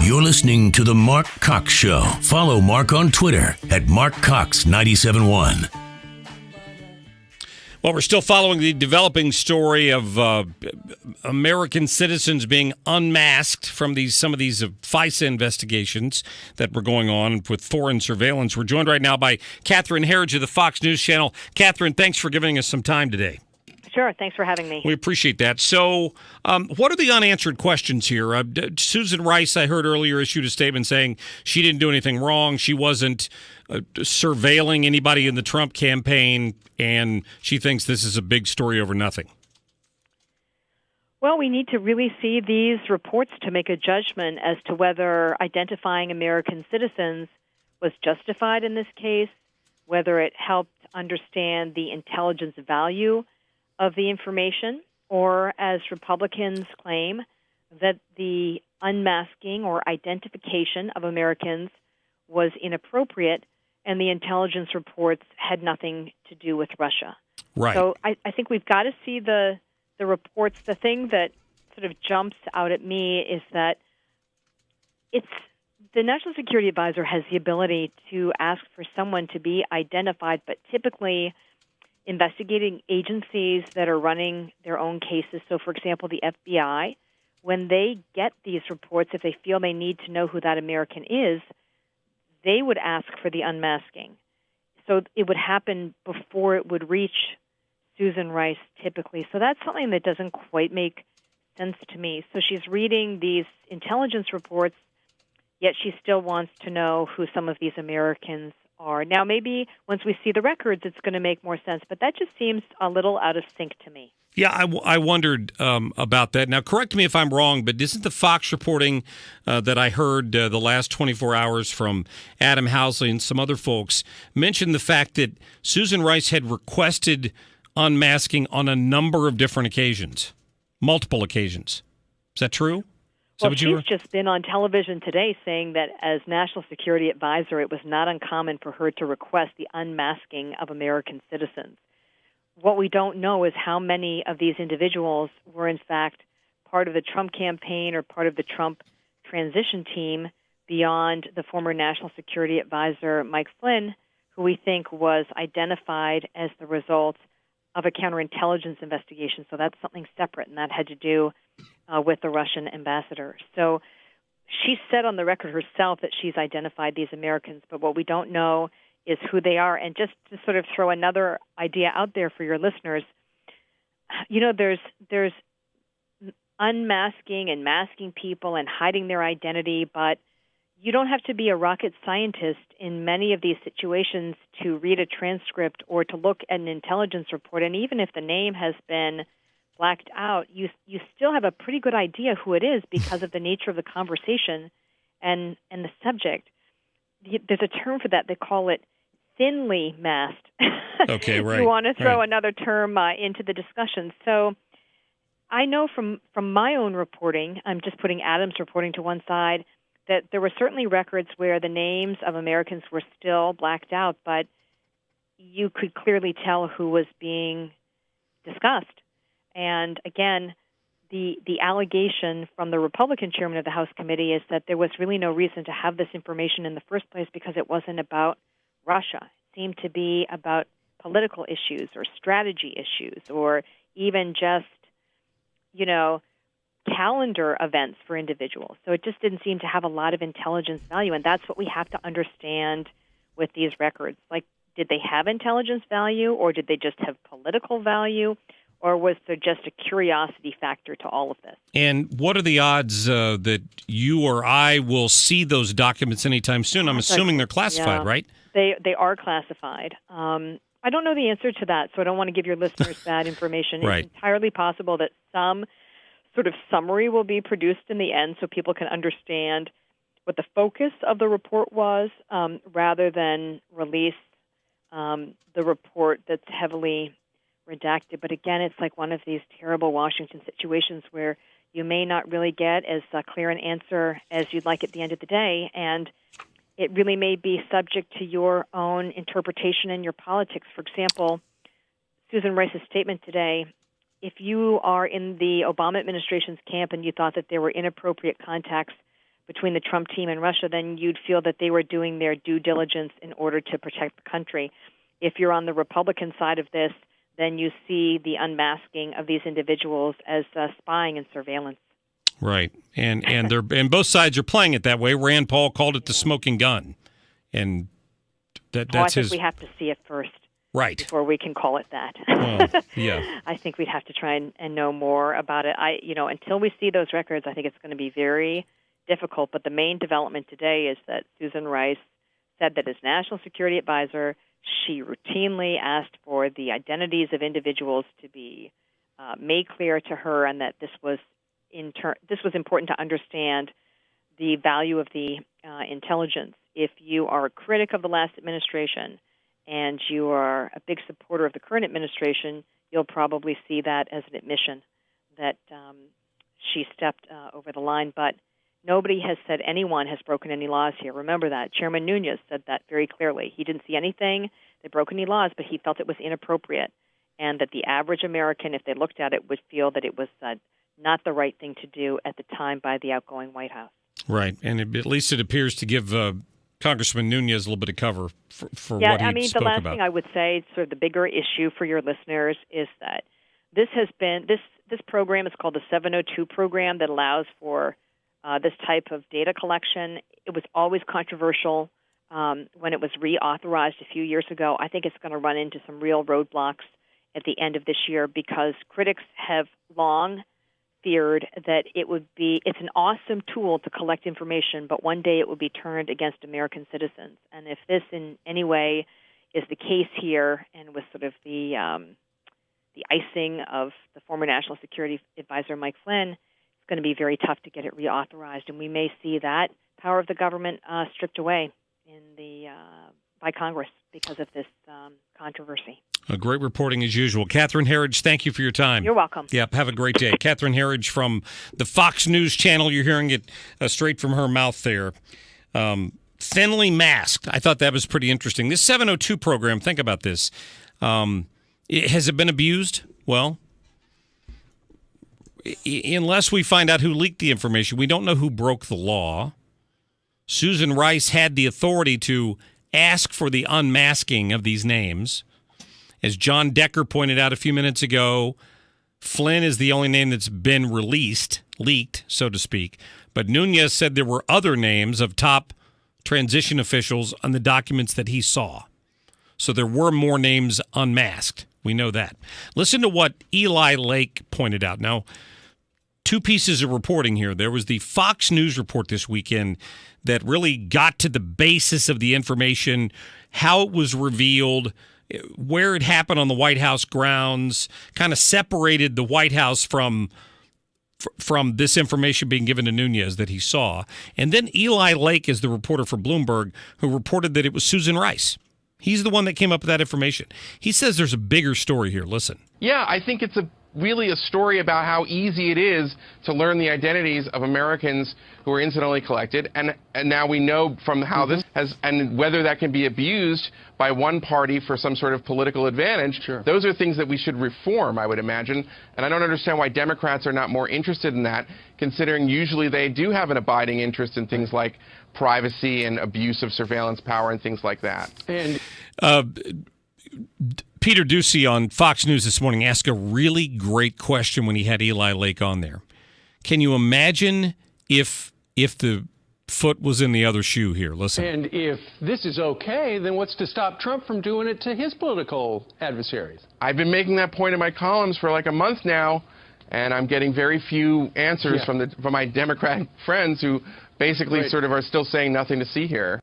You're listening to The Mark Cox Show. Follow Mark on Twitter at MarkCox971. Well, we're still following the developing story of American citizens being unmasked from some of these FISA investigations that were going on with foreign surveillance. We're joined right now by Catherine Herridge of the Fox News Channel. Catherine, thanks for giving us some time today. Sure. Thanks for having me. We appreciate that. So what are the unanswered questions here? Susan Rice, I heard earlier, issued a statement saying she didn't do anything wrong. She wasn't surveilling anybody in the Trump campaign, and she thinks this is a big story over nothing. Well, we need to really see these reports to make a judgment as to whether identifying American citizens was justified in this case, whether it helped understand the intelligence value of the information, or as Republicans claim, that the unmasking or identification of Americans was inappropriate and the intelligence reports had nothing to do with Russia. Right. So I think we've got to see the reports. The thing that sort of jumps out at me is that the National Security Advisor has the ability to ask for someone to be identified, but typically investigating agencies that are running their own cases. So, for example, the FBI, when they get these reports, if they feel they need to know who that American is, they would ask for the unmasking. So it would happen before it would reach Susan Rice typically. So that's something that doesn't quite make sense to me. So she's reading these intelligence reports, yet she still wants to know who some of these Americans are. Now, maybe once we see the records, it's going to make more sense, but that just seems a little out of sync to me. Yeah, I wondered about that. Now, correct me if I'm wrong, but isn't the Fox reporting that I heard the last 24 hours from Adam Housley and some other folks mention the fact that Susan Rice had requested unmasking on a number of different occasions, multiple occasions? Is that true? Well, she's just been on television today saying that as National Security Advisor, it was not uncommon for her to request the unmasking of American citizens. What we don't know is how many of these individuals were, in fact, part of the Trump campaign or part of the Trump transition team beyond the former National Security Advisor, Mike Flynn, who we think was identified as the result of a counterintelligence investigation. So that's something separate, and that had to do with the Russian ambassador. So she said on the record herself that she's identified these Americans, but what we don't know is who they are. And just to sort of throw another idea out there for your listeners, you know, there's unmasking and masking people and hiding their identity, but you don't have to be a rocket scientist in many of these situations to read a transcript or to look at an intelligence report. And even if the name has been blacked out, you still have a pretty good idea who it is because of the nature of the conversation and the subject. There's a term for that. They call it thinly masked. Okay, right. You want to throw another term into the discussion. So I know from my own reporting, I'm just putting Adam's reporting to one side, that there were certainly records where the names of Americans were still blacked out, but you could clearly tell who was being discussed. And again, the allegation from the Republican chairman of the House committee is that there was really no reason to have this information in the first place because it wasn't about Russia. It seemed to be about political issues or strategy issues or even just, you know, calendar events for individuals. So it just didn't seem to have a lot of intelligence value, and that's what we have to understand with these records. Like, did they have intelligence value, or did they just have political value, or was there just a curiosity factor to all of this? And what are the odds that you or I will see those documents anytime soon? I'm assuming they're classified, right? They are classified. I don't know the answer to that, so I don't want to give your listeners bad information. Right. It's entirely possible that some sort of summary will be produced in the end so people can understand what the focus of the report was rather than release the report that's heavily redacted. But again, it's like one of these terrible Washington situations where you may not really get as clear an answer as you'd like at the end of the day, and it really may be subject to your own interpretation and your politics. For example, Susan Rice's statement today, if you are in the Obama administration's camp and you thought that there were inappropriate contacts between the Trump team and Russia, then you'd feel that they were doing their due diligence in order to protect the country. If you're on the Republican side of this, then you see the unmasking of these individuals as spying and surveillance. Right, and both sides are playing it that way. Rand Paul called it the smoking gun, and that's I think we have to see it first, right, before we can call it that. Well, yeah, I think we'd have to try and know more about it. Until we see those records, I think it's going to be very difficult. But the main development today is that Susan Rice said that as National Security Advisor, she routinely asked for the identities of individuals to be made clear to her, and that this was important to understand the value of the intelligence. If you are a critic of the last administration and you are a big supporter of the current administration, you'll probably see that as an admission that she stepped over the line. But nobody has said anyone has broken any laws here. Remember that. Chairman Nunes said that very clearly. He didn't see anything that broke any laws, but he felt it was inappropriate, and that the average American, if they looked at it, would feel that it was not the right thing to do at the time by the outgoing White House. Right, and at least it appears to give Congressman Nunes a little bit of cover for what he spoke about. Yeah, I mean, the last thing I would say, sort of the bigger issue for your listeners, is that this has been this program is called the 702 program that allows for this type of data collection. It was always controversial when it was reauthorized a few years ago. I think it's going to run into some real roadblocks at the end of this year, because critics have long feared that it's an awesome tool to collect information, but one day it will be turned against American citizens. And if this in any way is the case here, and with sort of the icing of the former National Security Advisor Mike Flynn, it's going to be very tough to get it reauthorized, and we may see that power of the government stripped away by Congress because of this controversy. Great reporting as usual. Catherine Herridge, thank you for your time. You're welcome. Yep, have a great day. Catherine Herridge from the Fox News Channel. You're hearing it straight from her mouth there. Thinly masked. I thought that was pretty interesting. This 702 program, think about this. Has it been abused? Well, unless we find out who leaked the information, we don't know who broke the law. Susan Rice had the authority to ask for the unmasking of these names. As John Decker pointed out a few minutes ago, Flynn is the only name that's been leaked, so to speak. But Nunes said there were other names of top transition officials on the documents that he saw. So there were more names unmasked. We know that. Listen to what Eli Lake pointed out. Now, two pieces of reporting here. There was the Fox News report this weekend that really got to the basis of the information, how it was revealed, where it happened on the White House grounds, kind of separated the White House from this information being given to Nunes that he saw. And then Eli Lake is the reporter for Bloomberg who reported that it was Susan Rice. He's the one that came up with that information. He says there's a bigger story here. Listen. Yeah, I think it's really a story about how easy it is to learn the identities of Americans who were incidentally collected, and now we know from how this has, and whether that can be abused by one party for some sort of political advantage. Sure. Those are things that we should reform, I would imagine, and I don't understand why Democrats are not more interested in that, considering usually they do have an abiding interest in things like privacy and abuse of surveillance power and things like that. And Peter Ducey on Fox News this morning asked a really great question when he had Eli Lake on there. Can you imagine if the foot was in the other shoe here? Listen. And if this is okay, then what's to stop Trump from doing it to his political adversaries? I've been making that point in my columns for like a month now, and I'm getting very few answers from my Democratic friends who basically sort of are still saying nothing to see here.